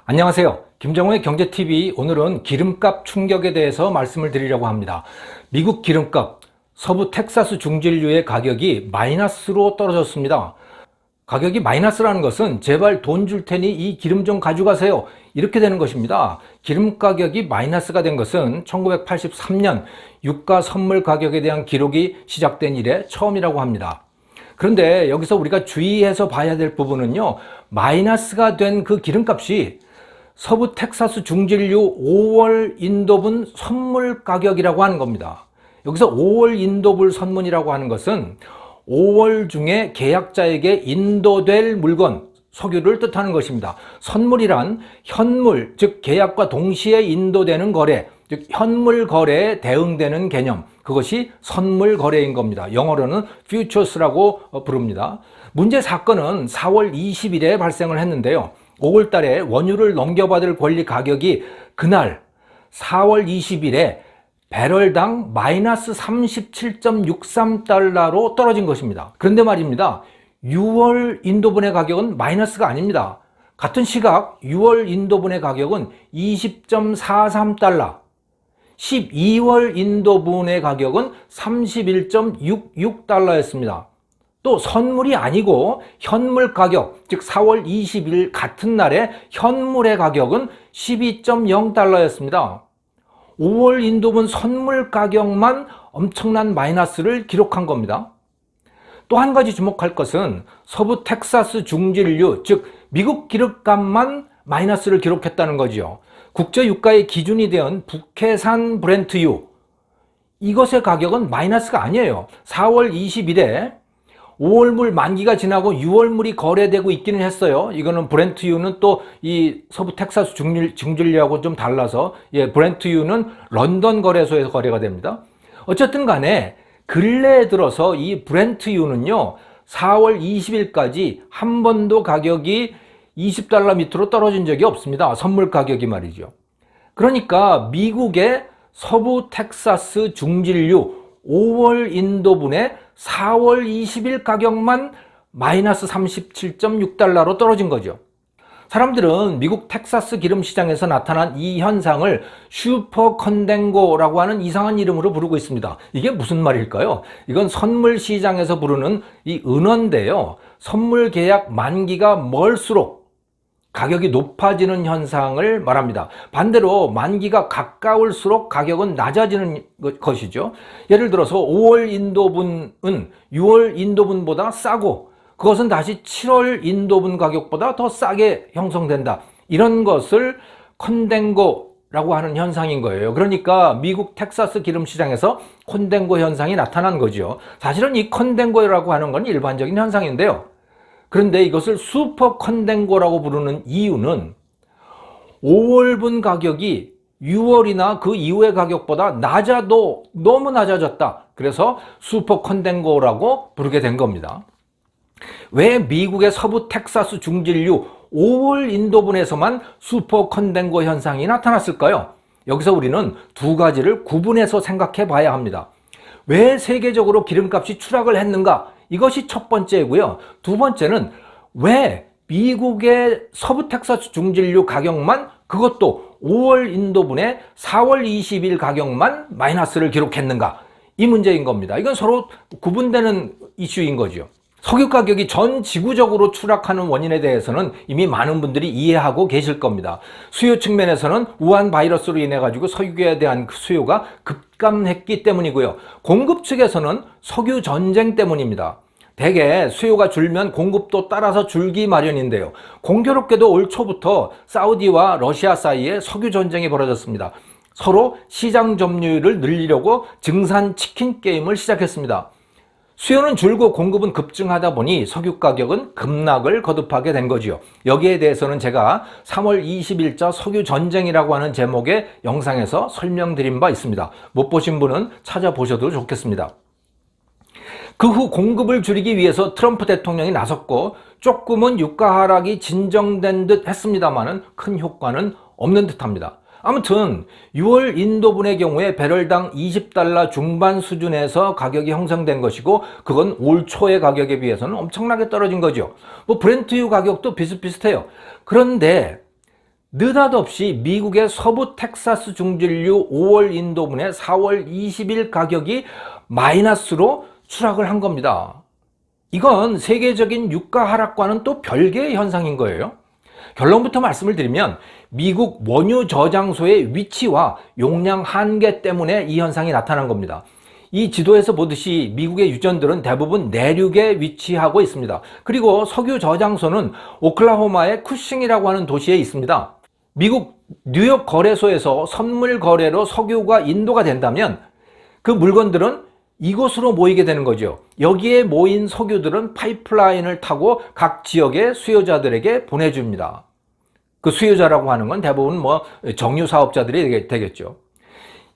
안녕하세요. 김정호의 경제TV. 오늘은 기름값 충격에 대해서 말씀을 드리려고 합니다. 미국 기름값, 서부 텍사스 중진류의 가격이 마이너스로 떨어졌습니다. 가격이 마이너스라는 것은 제발 돈 줄 테니 이 기름 좀 가져가세요, 이렇게 되는 것입니다. 기름 가격이 마이너스가 된 것은 1983년 유가 선물 가격에 대한 기록이 시작된 이래 처음이라고 합니다. 그런데 여기서 우리가 주의해서 봐야 될 부분은요, 마이너스가 된 그 기름값이 서부 텍사스 중진류 5월 인도분 선물 가격이라고 하는 겁니다. 여기서 5월 인도분 선물이라고 하는 것은 5월 중에 계약자에게 인도될 물건, 석유를 뜻하는 것입니다. 선물이란 현물, 즉 계약과 동시에 인도되는 거래, 즉 현물 거래에 대응되는 개념, 그것이 선물 거래인 겁니다. 영어로는 futures라고 부릅니다. 문제 사건은 4월 20일에 발생을 했는데요. 5월 달에 원유를 넘겨받을 권리 가격이 그날 4월 20일에 배럴당 마이너스 37.63달러로 떨어진 것입니다. 그런데 말입니다, 6월 인도분의 가격은 마이너스가 아닙니다. 같은 시각 6월 인도분의 가격은 20.43달러, 12월 인도분의 가격은 31.66달러였습니다. 또 선물이 아니고 현물 가격, 즉 4월 20일 같은 날에 현물의 가격은 12.0달러였습니다. 5월 인도분 선물 가격만 엄청난 마이너스를 기록한 겁니다. 또 한 가지 주목할 것은 서부 텍사스 중진류, 즉 미국 기름값만 마이너스를 기록했다는 거죠. 국제 유가의 기준이 된 북해산 브렌트유, 이것의 가격은 마이너스가 아니에요. 4월 20일에 5월물 만기가 지나고 6월물이 거래되고 있기는 했어요. 이거는 브렌트유는 또 이 서부 텍사스 중진류하고 좀 달라서, 브렌트유는 런던 거래소에서 거래가 됩니다. 어쨌든 간에 근래에 들어서 이 브렌트유는요, 4월 20일까지 한 번도 가격이 20달러 밑으로 떨어진 적이 없습니다. 선물 가격이 말이죠. 그러니까 미국의 서부 텍사스 중진류 5월 인도분의 4월 20일 가격만 마이너스 37.6달러로 떨어진 거죠. 사람들은 미국 텍사스 기름 시장에서 나타난 이 현상을 슈퍼 컨덴고라고 하는 이상한 이름으로 부르고 있습니다. 이게 무슨 말일까요? 이건 선물 시장에서 부르는 이 은어인데요, 선물 계약 만기가 멀수록 가격이 높아지는 현상을 말합니다. 반대로 만기가 가까울수록 가격은 낮아지는 것이죠. 예를 들어서 5월 인도분은 6월 인도분보다 싸고 그것은 다시 7월 인도분 가격보다 더 싸게 형성된다, 이런 것을 컨덴고라고 하는 현상인 거예요. 그러니까 미국 텍사스 기름 시장에서 컨덴고 현상이 나타난 거죠. 사실은 이 컨덴고라고 하는 건 일반적인 현상인데요, 그런데 이것을 슈퍼 컨덴고라고 부르는 이유는 5월분 가격이 6월이나 그 이후의 가격보다 낮아도 너무 낮아졌다, 그래서 슈퍼 컨덴고라고 부르게 된 겁니다. 왜 미국의 서부 텍사스 중진류 5월 인도분에서만 슈퍼 컨덴고 현상이 나타났을까요? 여기서 우리는 두 가지를 구분해서 생각해 봐야 합니다. 왜 세계적으로 기름값이 추락을 했는가? 이것이 첫 번째고요. 두 번째는 왜 미국의 서부 텍사스 중진류 가격만, 그것도 5월 인도분의 4월 20일 가격만 마이너스를 기록했는가? 이 문제인 겁니다. 이건 서로 구분되는 이슈인 거죠. 석유 가격이 전 지구적으로 추락하는 원인에 대해서는 이미 많은 분들이 이해하고 계실 겁니다. 수요 측면에서는 우한 바이러스로 인해 가지고 석유에 대한 수요가 급감했기 때문이고요. 공급 측에서는 석유 전쟁 때문입니다. 대개 수요가 줄면 공급도 따라서 줄기 마련인데요, 공교롭게도 올 초부터 사우디와 러시아 사이에 석유 전쟁이 벌어졌습니다. 서로 시장 점유율을 늘리려고 증산 치킨 게임을 시작했습니다. 수요는 줄고 공급은 급증하다 보니 석유 가격은 급락을 거듭하게 된 거지요. 여기에 대해서는 제가 3월 20일자 석유 전쟁이라고 하는 제목의 영상에서 설명드린 바 있습니다. 못 보신 분은 찾아보셔도 좋겠습니다. 그 후 공급을 줄이기 위해서 트럼프 대통령이 나섰고 조금은 유가 하락이 진정된 듯 했습니다만 큰 효과는 없는 듯합니다. 아무튼 6월 인도분의 경우에 배럴당 20달러 중반 수준에서 가격이 형성된 것이고, 그건 올 초의 가격에 비해서는 엄청나게 떨어진 거죠. 브렌트유 가격도 비슷비슷해요. 그런데 느닷없이 미국의 서부 텍사스 중진류 5월 인도분의 4월 20일 가격이 마이너스로 추락을 한 겁니다. 이건 세계적인 유가 하락과는 또 별개의 현상인 거예요. 결론부터 말씀을 드리면 미국 원유 저장소의 위치와 용량 한계 때문에 이 현상이 나타난 겁니다. 이 지도에서 보듯이 미국의 유전들은 대부분 내륙에 위치하고 있습니다. 그리고 석유 저장소는 오클라호마의 쿠싱이라고 하는 도시에 있습니다. 미국 뉴욕 거래소에서 선물 거래로 석유가 인도가 된다면 그 물건들은 이곳으로 모이게 되는 거죠. 여기에 모인 석유들은 파이프라인을 타고 각 지역의 수요자들에게 보내줍니다. 그 수요자라고 하는 건 대부분 정유 사업자들이 되겠죠.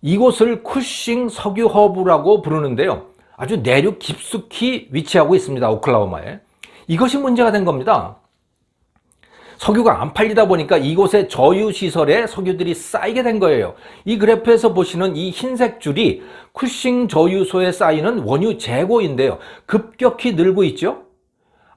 이곳을 쿠싱 석유 허브라고 부르는데요. 아주 내륙 깊숙이 위치하고 있습니다. 오클라호마에. 이것이 문제가 된 겁니다. 석유가 안 팔리다 보니까 이곳의 저유시설에 석유들이 쌓이게 된 거예요. 이 그래프에서 보시는 이 흰색 줄이 쿠싱 저유소에 쌓이는 원유 재고인데요. 급격히 늘고 있죠.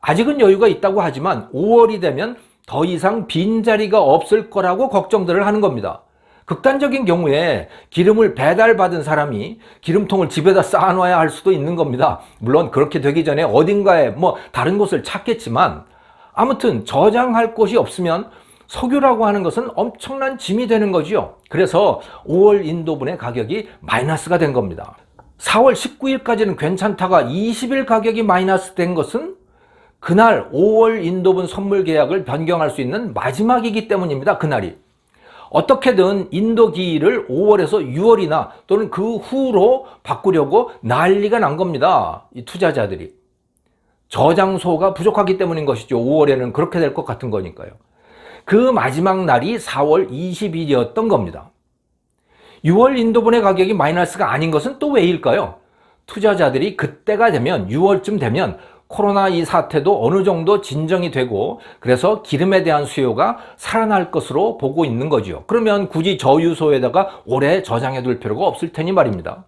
아직은 여유가 있다고 하지만 5월이 되면 더 이상 빈자리가 없을 거라고 걱정들을 하는 겁니다. 극단적인 경우에 기름을 배달받은 사람이 기름통을 집에다 쌓아놔야 할 수도 있는 겁니다. 물론 그렇게 되기 전에 어딘가에 다른 곳을 찾겠지만 아무튼 저장할 곳이 없으면 석유라고 하는 것은 엄청난 짐이 되는 거죠. 그래서 5월 인도분의 가격이 마이너스가 된 겁니다. 4월 19일까지는 괜찮다가 20일 가격이 마이너스 된 것은 그날 5월 인도분 선물 계약을 변경할 수 있는 마지막이기 때문입니다. 그날이. 어떻게든 인도 기일을 5월에서 6월이나 또는 그 후로 바꾸려고 난리가 난 겁니다. 이 투자자들이. 저장소가 부족하기 때문인 것이죠. 5월에는 그렇게 될 것 같은 거니까요. 그 마지막 날이 4월 20일이었던 겁니다. 6월 인도분의 가격이 마이너스가 아닌 것은 또 왜일까요? 투자자들이 그때가 되면 6월쯤 되면 코로나 이 사태도 어느 정도 진정이 되고 그래서 기름에 대한 수요가 살아날 것으로 보고 있는 거죠. 그러면 굳이 저유소에다가 오래 저장해 둘 필요가 없을 테니 말입니다.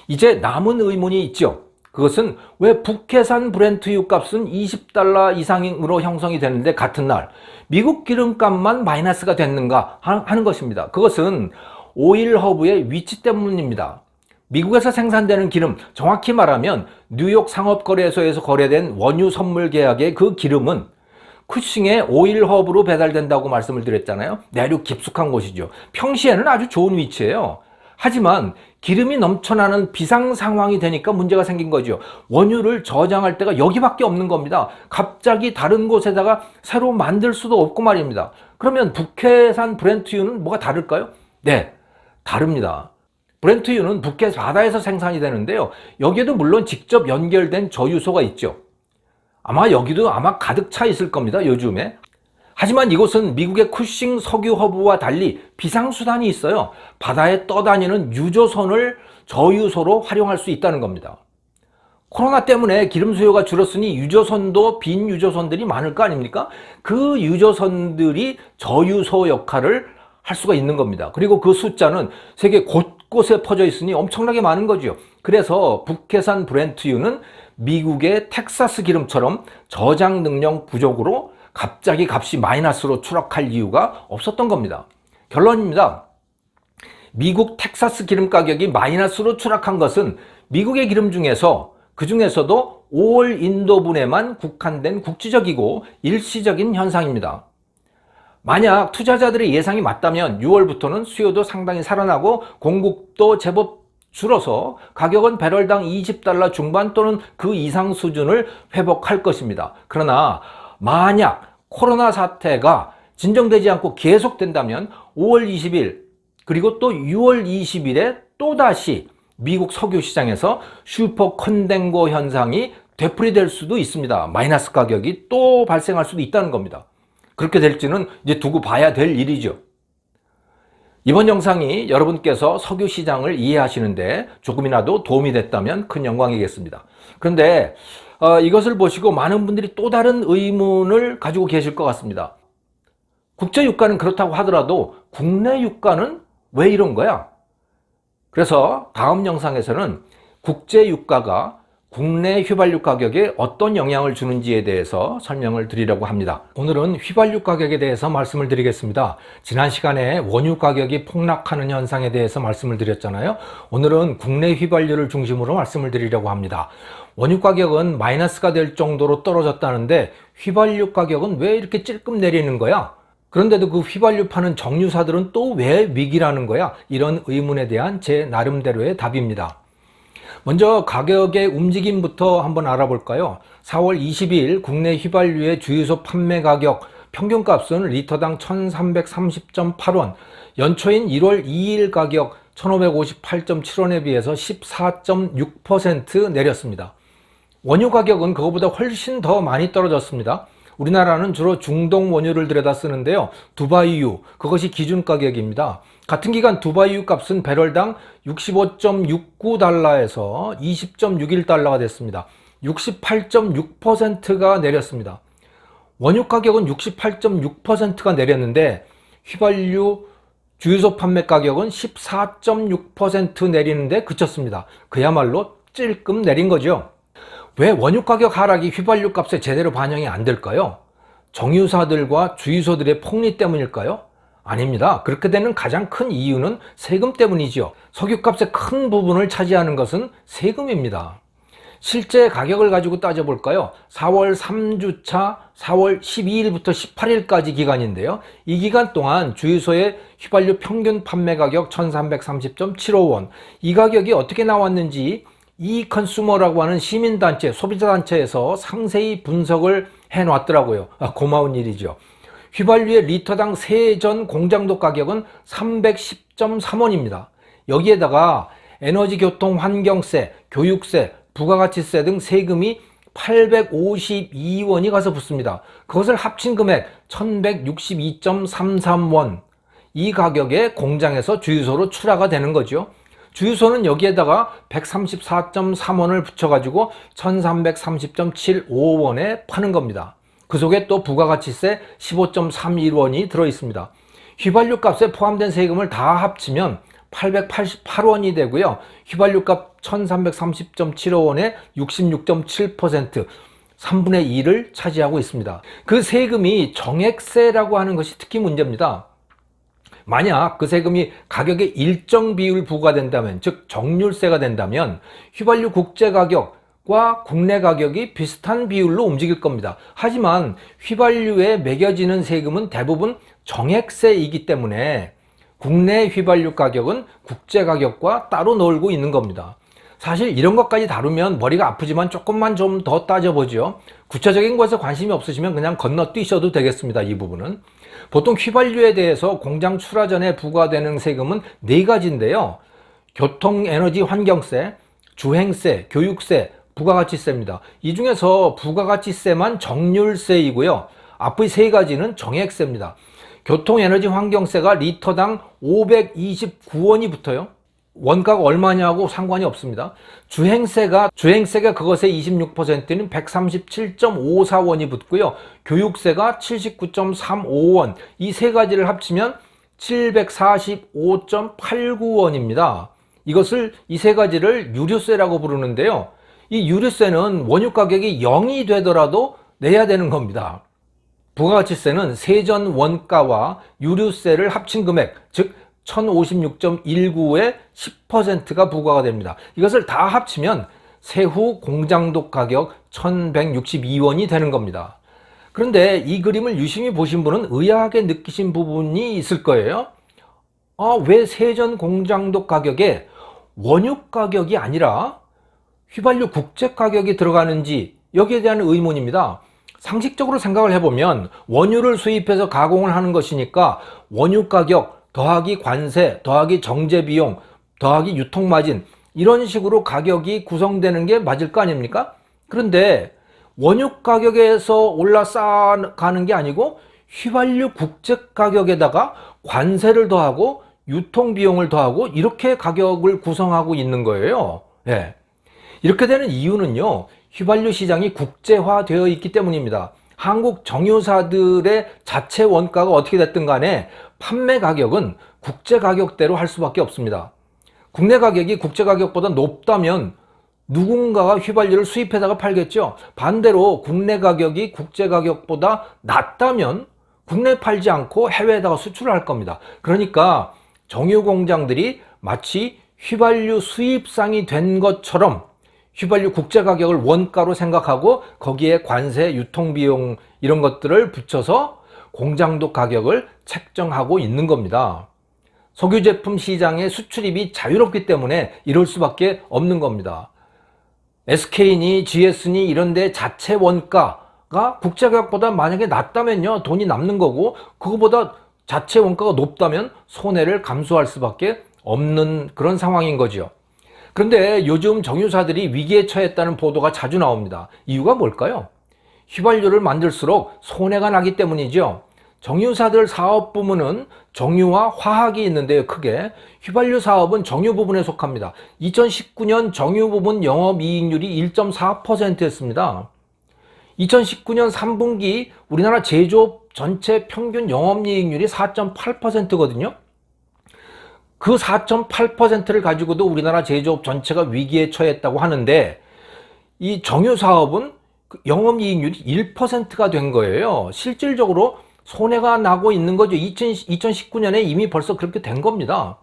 이제 남은 의문이 있죠. 그것은 왜 북해산 브렌트유 값은 $20 이상으로 형성이 되는데 같은 날 미국 기름값만 마이너스가 됐는가 하는 것입니다. 그것은 오일 허브의 위치 때문입니다. 미국에서 생산되는 기름, 정확히 말하면 뉴욕 상업거래소에서 거래된 원유 선물 계약의 그 기름은 쿠싱의 오일 허브로 배달된다고 말씀을 드렸잖아요. 내륙 깊숙한 곳이죠. 평시에는 아주 좋은 위치예요. 하지만 기름이 넘쳐나는 비상 상황이 되니까 문제가 생긴 거죠. 원유를 저장할 데가 여기밖에 없는 겁니다. 갑자기 다른 곳에다가 새로 만들 수도 없고 말입니다. 그러면 북해산 브렌트유는 뭐가 다를까요? 네, 다릅니다. 브렌트유는 북해 바다에서 생산이 되는데요. 여기에도 물론 직접 연결된 저유소가 있죠. 여기도 가득 차 있을 겁니다. 요즘에. 하지만 이곳은 미국의 쿠싱 석유 허브와 달리 비상수단이 있어요. 바다에 떠다니는 유조선을 저유소로 활용할 수 있다는 겁니다. 코로나 때문에 기름 수요가 줄었으니 유조선도 빈 유조선들이 많을 거 아닙니까? 그 유조선들이 저유소 역할을 할 수가 있는 겁니다. 그리고 그 숫자는 세계 곳곳에 퍼져 있으니 엄청나게 많은 거죠. 그래서 북해산 브렌트유는 미국의 텍사스 기름처럼 저장 능력 부족으로 갑자기 값이 마이너스로 추락할 이유가 없었던 겁니다. 결론입니다. 미국 텍사스 기름 가격이 마이너스로 추락한 것은 미국의 기름 중에서 그 중에서도 5월 인도분에만 국한된 국지적이고 일시적인 현상입니다. 만약 투자자들의 예상이 맞다면 6월부터는 수요도 상당히 살아나고 공급도 제법 줄어서 가격은 배럴당 $20 중반 또는 그 이상 수준을 회복할 것입니다. 그러나 만약 코로나 사태가 진정되지 않고 계속된다면 5월 20일 그리고 또 6월 20일에 또다시 미국 석유 시장에서 슈퍼 컨덴고 현상이 되풀이될 수도 있습니다. 마이너스 가격이 또 발생할 수도 있다는 겁니다. 그렇게 될지는 이제 두고 봐야 될 일이죠. 이번 영상이 여러분께서 석유 시장을 이해하시는데 조금이라도 도움이 됐다면 큰 영광이겠습니다. 그런데 이것을 보시고 많은 분들이 또 다른 의문을 가지고 계실 것 같습니다. 국제 유가는 그렇다고 하더라도 국내 유가는 왜 이런 거야? 그래서 다음 영상에서는 국제 유가가 국내 휘발유 가격에 어떤 영향을 주는지에 대해서 설명을 드리려고 합니다. 오늘은 휘발유 가격에 대해서 말씀을 드리겠습니다. 지난 시간에 원유 가격이 폭락하는 현상에 대해서 말씀을 드렸잖아요. 오늘은 국내 휘발유를 중심으로 말씀을 드리려고 합니다. 원유 가격은 마이너스가 될 정도로 떨어졌다는데 휘발유 가격은 왜 이렇게 찔끔 내리는 거야? 그런데도 그 휘발유 파는 정유사들은 또 왜 위기라는 거야? 이런 의문에 대한 제 나름대로의 답입니다. 먼저 가격의 움직임부터 한번 알아볼까요? 4월 22일 국내 휘발유의 주유소 판매 가격 평균값은 리터당 1330.8원, 연초인 1월 2일 가격 1558.7원에 비해서 14.6% 내렸습니다. 원유 가격은 그거보다 훨씬 더 많이 떨어졌습니다. 우리나라는 주로 중동 원유를 들여다 쓰는데요. 두바이유, 그것이 기준 가격입니다. 같은 기간 두바이유 값은 배럴당 65.69달러에서 20.61달러가 됐습니다. 68.6%가 내렸습니다. 원유 가격은 68.6%가 내렸는데 휘발유 주유소 판매 가격은 14.6% 내리는데 그쳤습니다. 그야말로 찔끔 내린 거죠. 왜 원유 가격 하락이 휘발유 값에 제대로 반영이 안 될까요? 정유사들과 주유소들의 폭리 때문일까요? 아닙니다. 그렇게 되는 가장 큰 이유는 세금 때문이죠. 석유값의 큰 부분을 차지하는 것은 세금입니다. 실제 가격을 가지고 따져볼까요? 4월 3주차 4월 12일부터 18일까지 기간인데요. 이 기간 동안 주유소의 휘발유 평균 판매 가격 1330.75원, 이 가격이 어떻게 나왔는지 이 컨슈머라고 하는 시민단체, 소비자단체에서 상세히 분석을 해놨더라고요. 고마운 일이죠. 휘발유의 리터당 세전 공장도 가격은 310.3원입니다. 여기에다가 에너지, 교통, 환경세, 교육세, 부가가치세 등 세금이 852원이 가서 붙습니다. 그것을 합친 금액 1162.33원, 이 가격에 공장에서 주유소로 출하가 되는 거죠. 주유소는 여기에다가 134.3원을 붙여가지고 1330.75원에 파는 겁니다. 그 속에 또 부가가치세 15.31원이 들어있습니다. 휘발유 값에 포함된 세금을 다 합치면 888원이 되고요. 휘발유 값 1330.75원에 66.7%, 3분의 2를 차지하고 있습니다. 그 세금이 정액세라고 하는 것이 특히 문제입니다. 만약 그 세금이 가격에 일정 비율 부과된다면, 즉 정률세가 된다면 휘발유 국제 가격과 국내 가격이 비슷한 비율로 움직일 겁니다. 하지만 휘발유에 매겨지는 세금은 대부분 정액세이기 때문에 국내 휘발유 가격은 국제 가격과 따로 놀고 있는 겁니다. 사실 이런 것까지 다루면 머리가 아프지만 조금만 좀 더 따져보죠. 구체적인 것에 관심이 없으시면 그냥 건너뛰셔도 되겠습니다. 이 부분은. 보통 휘발유에 대해서 공장 출하 전에 부과되는 세금은 4가지인데요. 교통, 에너지, 환경세, 주행세, 교육세, 부가가치세입니다. 이 중에서 부가가치세만 정률세이고요. 앞의 3가지는 정액세입니다. 교통, 에너지, 환경세가 리터당 529원이 붙어요. 원가가 얼마냐고 상관이 없습니다. 주행세가 그것의 26%는 137.54원이 붙고요. 교육세가 79.35원, 이 3가지를 합치면 745.89원입니다. 이것을 이 3가지를 유류세라고 부르는데요. 이 유류세는 원유 가격이 0이 되더라도 내야 되는 겁니다. 부가가치세는 세전 원가와 유류세를 합친 금액, 즉 1056.19에 10%가 부과가 됩니다. 이것을 다 합치면 세후 공장도 가격 1162원이 되는 겁니다. 그런데 이 그림을 유심히 보신 분은 의아하게 느끼신 부분이 있을 거예요. 왜 세전 공장도 가격에 원유 가격이 아니라 휘발유 국제 가격이 들어가는지, 여기에 대한 의문입니다. 상식적으로 생각을 해보면 원유를 수입해서 가공을 하는 것이니까 원유 가격 더하기 관세, 더하기 정제비용, 더하기 유통마진, 이런 식으로 가격이 구성되는 게 맞을 거 아닙니까? 그런데 원유 가격에서 올라가는 게 아니고 휘발유 국제 가격에다가 관세를 더하고 유통비용을 더하고 이렇게 가격을 구성하고 있는 거예요. 예. 이렇게 되는 이유는요, 휘발유 시장이 국제화되어 있기 때문입니다. 한국 정유사들의 자체 원가가 어떻게 됐든 간에 판매 가격은 국제 가격대로 할 수밖에 없습니다. 국내 가격이 국제 가격보다 높다면 누군가가 휘발유를 수입해다가 팔겠죠. 반대로 국내 가격이 국제 가격보다 낮다면 국내에 팔지 않고 해외에다가 수출을 할 겁니다. 그러니까 정유 공장들이 마치 휘발유 수입상이 된 것처럼 휘발유 국제 가격을 원가로 생각하고 거기에 관세, 유통비용 이런 것들을 붙여서 공장도 가격을 책정하고 있는 겁니다. 석유 제품 시장의 수출입이 자유롭기 때문에 이럴 수밖에 없는 겁니다. SK니 GS니 이런 데 자체 원가가 국제 가격보다 만약에 낮다면요, 돈이 남는 거고, 그거보다 자체 원가가 높다면 손해를 감수할 수밖에 없는 그런 상황인 거죠. 그런데 요즘 정유사들이 위기에 처했다는 보도가 자주 나옵니다. 이유가 뭘까요? 휘발유를 만들수록 손해가 나기 때문이죠. 정유사들 사업 부문은 정유와 화학이 있는데요, 크게. 휘발유 사업은 정유 부분에 속합니다. 2019년 정유 부분 영업이익률이 1.4%였습니다. 2019년 3분기 우리나라 제조업 전체 평균 영업이익률이 4.8%거든요. 그 4.8%를 가지고도 우리나라 제조업 전체가 위기에 처했다고 하는데, 이 정유 사업은 영업이익률이 1%가 된 거예요. 실질적으로 손해가 나고 있는 거죠. 2019년에 이미 벌써 그렇게 된 겁니다.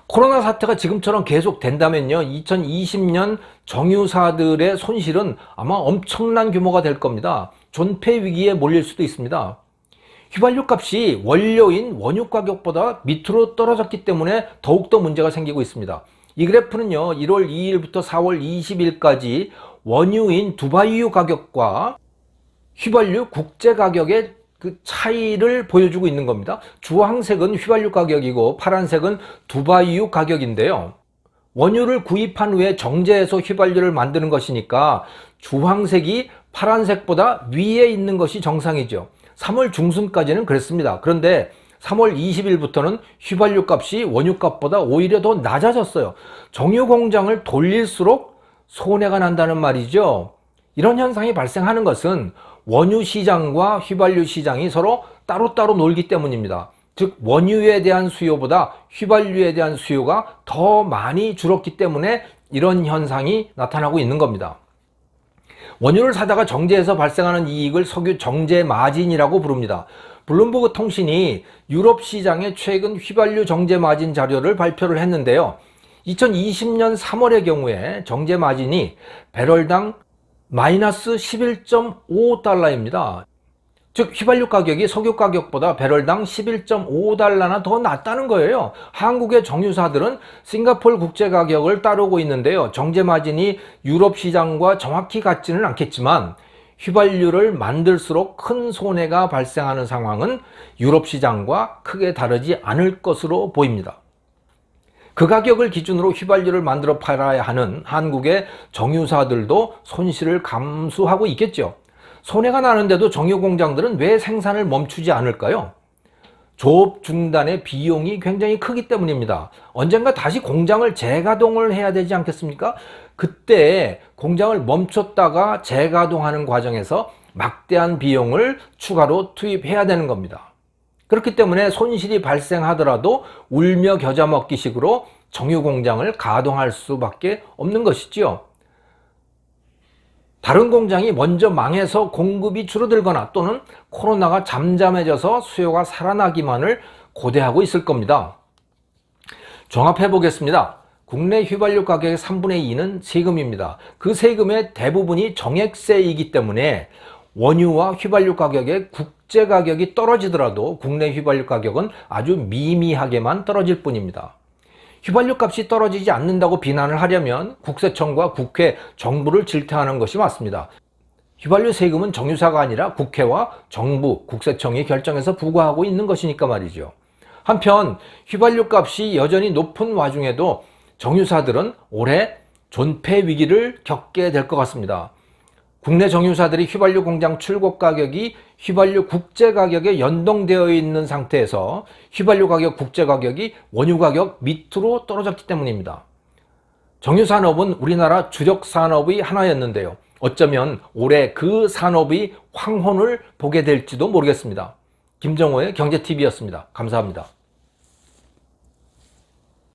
코로나 사태가 지금처럼 계속 된다면요, 2020년 정유사들의 손실은 아마 엄청난 규모가 될 겁니다. 존폐 위기에 몰릴 수도 있습니다. 휘발유 값이 원료인 원유 가격보다 밑으로 떨어졌기 때문에 더욱더 문제가 생기고 있습니다. 이 그래프는요, 1월 2일부터 4월 20일까지 원유인 두바이유 가격과 휘발유 국제 가격의 그 차이를 보여주고 있는 겁니다. 주황색은 휘발유 가격이고 파란색은 두바이유 가격인데요. 원유를 구입한 후에 정제해서 휘발유를 만드는 것이니까 주황색이 파란색보다 위에 있는 것이 정상이죠. 3월 중순까지는 그랬습니다. 그런데 3월 20일부터는 휘발유 값이 원유 값보다 오히려 더 낮아졌어요. 정유 공장을 돌릴수록 손해가 난다는 말이죠. 이런 현상이 발생하는 것은 원유 시장과 휘발유 시장이 서로 따로따로 놀기 때문입니다. 즉 원유에 대한 수요보다 휘발유에 대한 수요가 더 많이 줄었기 때문에 이런 현상이 나타나고 있는 겁니다. 원유를 사다가 정제해서 발생하는 이익을 석유 정제 마진이라고 부릅니다. 블룸버그 통신이 유럽 시장의 최근 휘발유 정제 마진 자료를 발표를 했는데요. 2020년 3월의 경우에 정제 마진이 배럴당 마이너스 11.5달러입니다. 즉 휘발유 가격이 석유 가격보다 배럴당 11.5달러나 더 낮다는 거예요. 한국의 정유사들은 싱가포르 국제 가격을 따르고 있는데요. 정제 마진이 유럽 시장과 정확히 같지는 않겠지만 휘발유를 만들수록 큰 손해가 발생하는 상황은 유럽 시장과 크게 다르지 않을 것으로 보입니다. 그 가격을 기준으로 휘발유를 만들어 팔아야 하는 한국의 정유사들도 손실을 감수하고 있겠죠. 손해가 나는데도 정유 공장들은 왜 생산을 멈추지 않을까요? 조업 중단의 비용이 굉장히 크기 때문입니다. 언젠가 다시 공장을 재가동을 해야 되지 않겠습니까? 그때 공장을 멈췄다가 재가동하는 과정에서 막대한 비용을 추가로 투입해야 되는 겁니다. 그렇기 때문에 손실이 발생하더라도 울며 겨자 먹기 식으로 정유 공장을 가동할 수밖에 없는 것이지요. 다른 공장이 먼저 망해서 공급이 줄어들거나 또는 코로나가 잠잠해져서 수요가 살아나기만을 고대하고 있을 겁니다. 종합해 보겠습니다. 국내 휘발유 가격의 3분의 2는 세금입니다. 그 세금의 대부분이 정액세이기 때문에 원유와 휘발유 가격의 국제 가격이 떨어지더라도 국내 휘발유 가격은 아주 미미하게만 떨어질 뿐입니다. 휘발유 값이 떨어지지 않는다고 비난을 하려면 국세청과 국회, 정부를 질타하는 것이 맞습니다. 휘발유 세금은 정유사가 아니라 국회와 정부, 국세청이 결정해서 부과하고 있는 것이니까 말이죠. 한편 휘발유 값이 여전히 높은 와중에도 정유사들은 올해 존폐 위기를 겪게 될 것 같습니다. 국내 정유사들이 휘발유 공장 출고 가격이 휘발유 국제 가격에 연동되어 있는 상태에서 휘발유 가격 국제 가격이 원유 가격 밑으로 떨어졌기 때문입니다. 정유산업은 우리나라 주력 산업의 하나였는데요. 어쩌면 올해 그 산업의 황혼을 보게 될지도 모르겠습니다. 김정호의 경제TV였습니다. 감사합니다.